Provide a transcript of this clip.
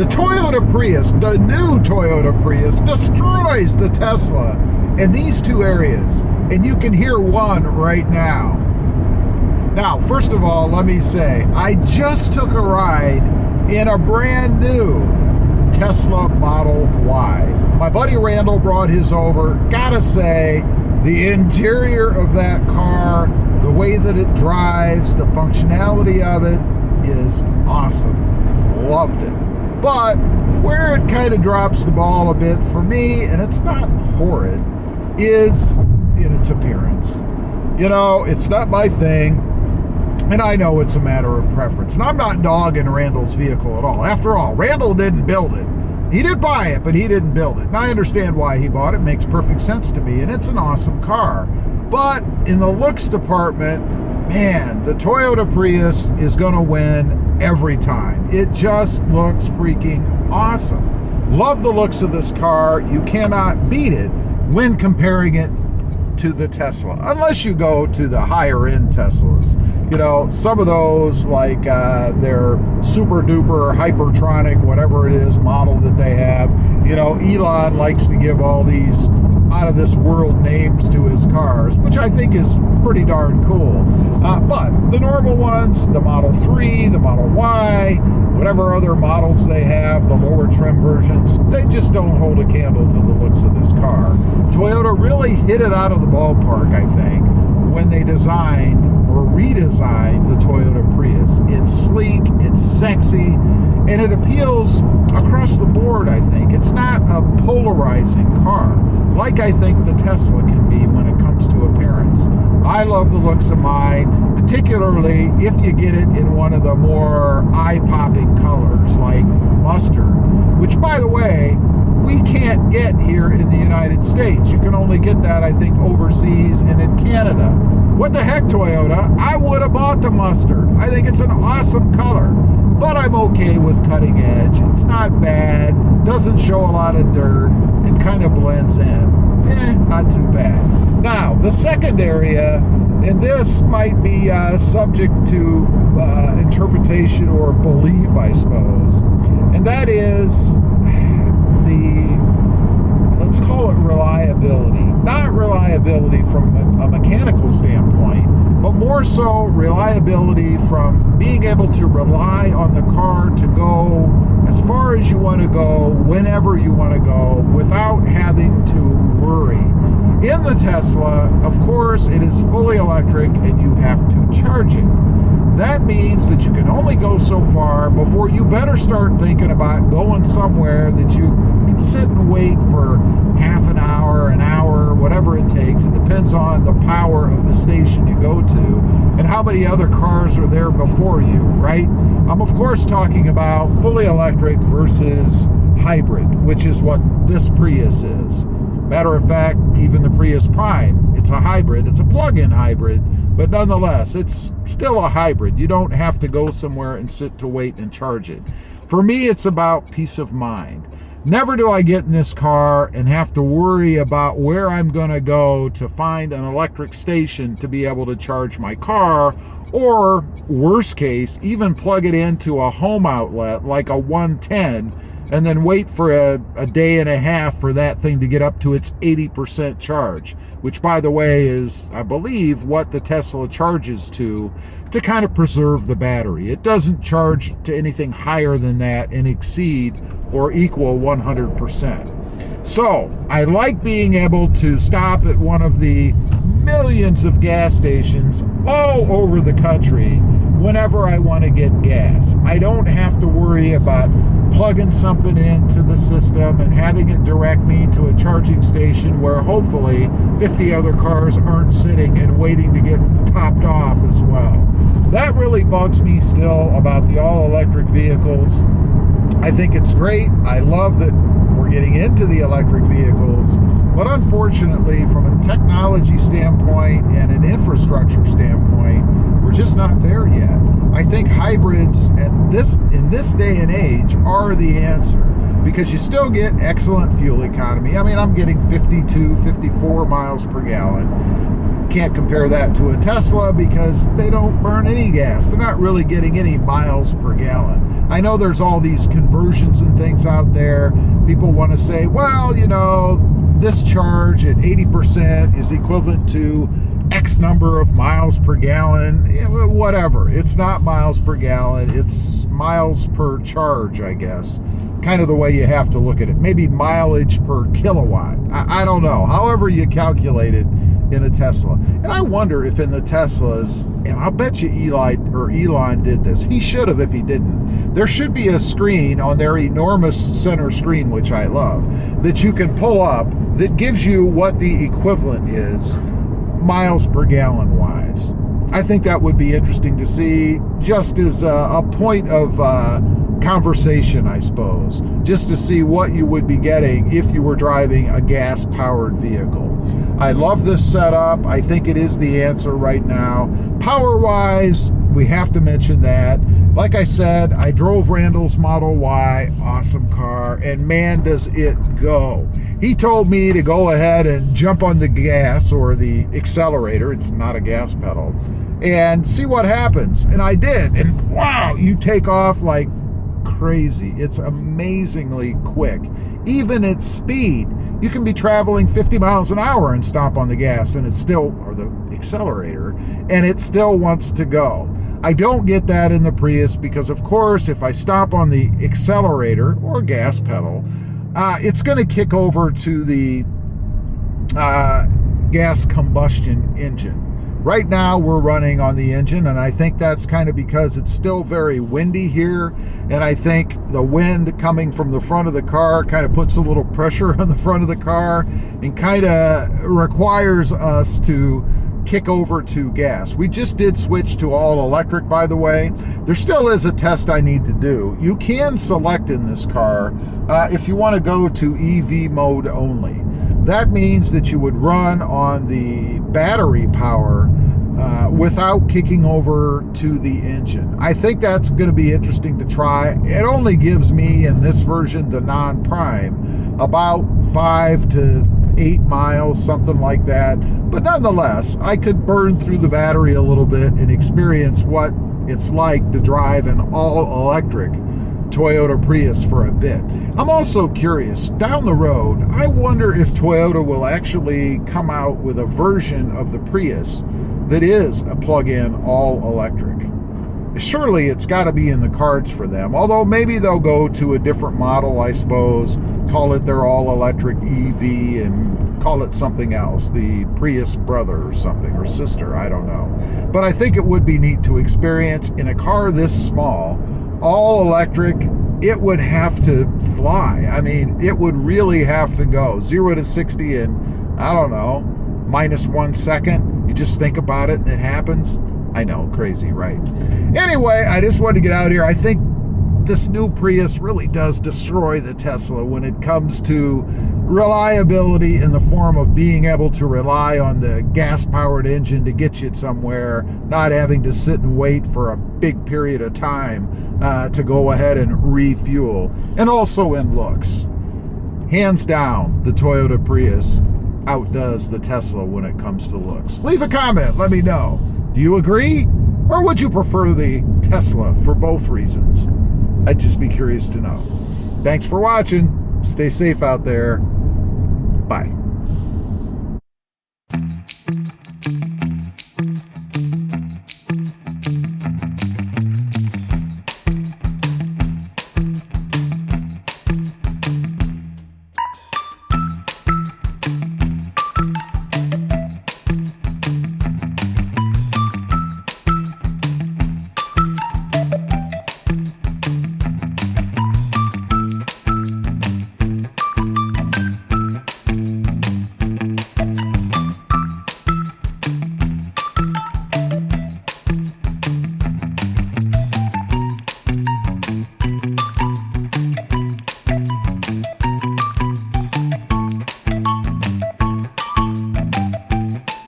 The Toyota Prius, the new Toyota Prius, destroys the Tesla in these two areas. And you can hear one right now. Now, first of all, let me say, I just took a ride in a brand new Tesla Model Y. My buddy Randall brought his over. Gotta say, the interior of that car, the way that it drives, the functionality of it is awesome. Loved it. But where it kind of drops the ball a bit for me, and it's not horrid, is in its appearance. You know, it's not my thing, and I know it's a matter of preference. And I'm not dogging Randall's vehicle at all. After all, Randall didn't build it. He did buy it, but he didn't build it. And I understand why he bought it. It makes perfect sense to me, and it's an awesome car. But in the looks department, man, the Toyota Prius is going to win every time. It just looks freaking awesome. Love the looks of this car. You cannot beat it when comparing it to the Tesla, unless you go to the higher end Teslas. You know, some of those, like their super duper hypertronic, whatever it is, model that they have. You know, Elon likes to give all these out of this world names to his cars, which I think is pretty darn cool. But the normal ones, the Model 3, the Model Y, whatever other models they have, the lower trim versions, they just don't hold a candle to the looks of this car. Toyota really hit it out of the ballpark, I think, when they designed or redesigned the Toyota Prius. It's sleek, it's sexy, and it appeals across the board, I think. It's not a polarizing car, like I think the Tesla can be when it comes to appearance. I love the looks of mine, particularly if you get it in one of the more eye-popping colors like mustard, which, by the way, we can't get here in the United States. You can only get that, I think, overseas and in Canada. What the heck, Toyota? I would have bought the mustard. I think it's an awesome color, but I'm okay with cutting edge. It's not bad, doesn't show a lot of dirt, and kind of blends in. Not too bad. Now, the second area, and this might be subject to interpretation or belief, I suppose, and that is let's call it reliability. Not reliability from a mechanical standpoint, but more so reliability from being able to rely on the car to go as far as you want to go, whenever you want to go, without having to worry. In the Tesla, of course, it is fully electric and you have to charge it. That means that you can only go so far before you better start thinking about going somewhere that you can sit and wait for half an hour, whatever it takes. It depends on the power of the station you go to and how many other cars are there before you, right? I'm of course talking about fully electric versus hybrid, which is what this Prius is. Matter of fact, even the Prius Prime, it's a hybrid, it's a plug-in hybrid, but nonetheless, it's still a hybrid. You don't have to go somewhere and sit to wait and charge it. For me, it's about peace of mind. Never do I get in this car and have to worry about where I'm going to go to find an electric station to be able to charge my car, or worst case, even plug it into a home outlet like a 110 and then wait for a day and a half for that thing to get up to its 80% charge, which, by the way, is, I believe, what the Tesla charges to kind of preserve the battery. It doesn't charge to anything higher than that and exceed or equal 100%. So I like being able to stop at one of the millions of gas stations all over the country whenever I want to get gas. I don't have to worry about plugging something into the system and having it direct me to a charging station where hopefully 50 other cars aren't sitting and waiting to get topped off as well. That really bugs me still about the all-electric vehicles. I think it's great. I love that we're getting into the electric vehicles, but unfortunately, from a technology standpoint and an infrastructure standpoint, we're just not there yet. I think hybrids in this day and age are the answer, because you still get excellent fuel economy. I mean, I'm getting 52, 54 miles per gallon. Can't compare that to a Tesla because they don't burn any gas. They're not really getting any miles per gallon. I know there's all these conversions and things out there. People want to say, well, you know, this charge at 80% is equivalent to X number of miles per gallon. Whatever. It's not miles per gallon. It's miles per charge, I guess. Kind of the way you have to look at it. Maybe mileage per kilowatt. I don't know. However you calculate it in a Tesla. And I wonder if in the Teslas, and I'll bet you Elon did this. He should have if he didn't. There should be a screen on their enormous center screen, which I love, that you can pull up that gives you what the equivalent is miles per gallon wise. I think that would be interesting to see, just as a point of conversation, I suppose, just to see what you would be getting if you were driving a gas-powered vehicle. I love this setup. I think it is the answer right now. Power-wise, we have to mention that. Like I said, I drove Randall's Model Y, awesome car, and man, does it go. He told me to go ahead and jump on the gas or the accelerator, it's not a gas pedal, and see what happens. And I did, and wow, you take off like crazy. It's amazingly quick. Even at speed, you can be traveling 50 miles an hour and stomp on the gas and it's still, or the accelerator, and it still wants to go. I don't get that in the Prius because, of course, if I stomp on the accelerator or gas pedal, it's going to kick over to the gas combustion engine. Right now we're running on the engine, and I think that's kind of because it's still very windy here, and I think the wind coming from the front of the car kind of puts a little pressure on the front of the car and kind of requires us to kick over to gas. We just did switch to all electric, by the way. There still is a test I need to do. You can select in this car if you want to go to EV mode only. That means that you would run on the battery power without kicking over to the engine. I think that's going to be interesting to try. It only gives me, in this version, the non-prime, about 5 to 8 miles, something like that. But nonetheless, I could burn through the battery a little bit and experience what it's like to drive an all-electric Toyota Prius for a bit. I'm also curious, down the road, I wonder if Toyota will actually come out with a version of the Prius that is a plug-in all-electric. Surely it's got to be in the cards for them, although maybe they'll go to a different model, I suppose, call it their all-electric EV and call it something else, the Prius brother or something, or sister, I don't know. But I think it would be neat to experience in a car this small, all electric. It would have to fly. I mean, it would really have to go 0 to 60 in, I don't know, -1 second. You just think about it and it happens. I know, crazy, right? Anyway, I just wanted to get out here. I think this new Prius really does destroy the Tesla when it comes to reliability, in the form of being able to rely on the gas-powered engine to get you somewhere, not having to sit and wait for a big period of time to go ahead and refuel. And also in looks. Hands down, the Toyota Prius outdoes the Tesla when it comes to looks. Leave a comment, let me know. Do you agree? Or would you prefer the Tesla for both reasons? I'd just be curious to know. Thanks for watching. Stay safe out there. Bye.